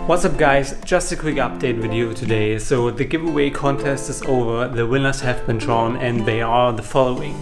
What's up guys, just a quick update video today. So the giveaway contest is over, the winners have been drawn and they are the following.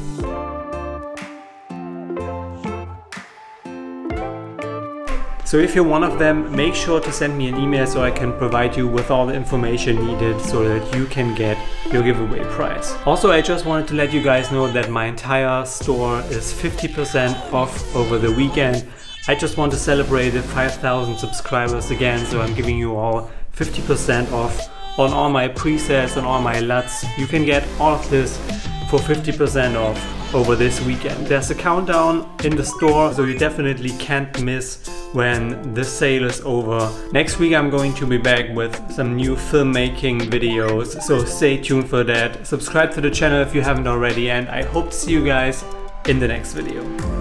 So if you're one of them, make sure to send me an email so I can provide you with all the information needed so that you can get your giveaway prize. Also, I just wanted to let you guys know that my entire store is 50% off over the weekend. I just want to celebrate the 5,000 subscribers again, so I'm giving you all 50% off on all my presets and all my LUTs. You can get all of this for 50% off over this weekend. There's a countdown in the store, so you definitely can't miss when the sale is over. Next week I'm going to be back with some new filmmaking videos, so stay tuned for that. Subscribe to the channel if you haven't already, and I hope to see you guys in the next video.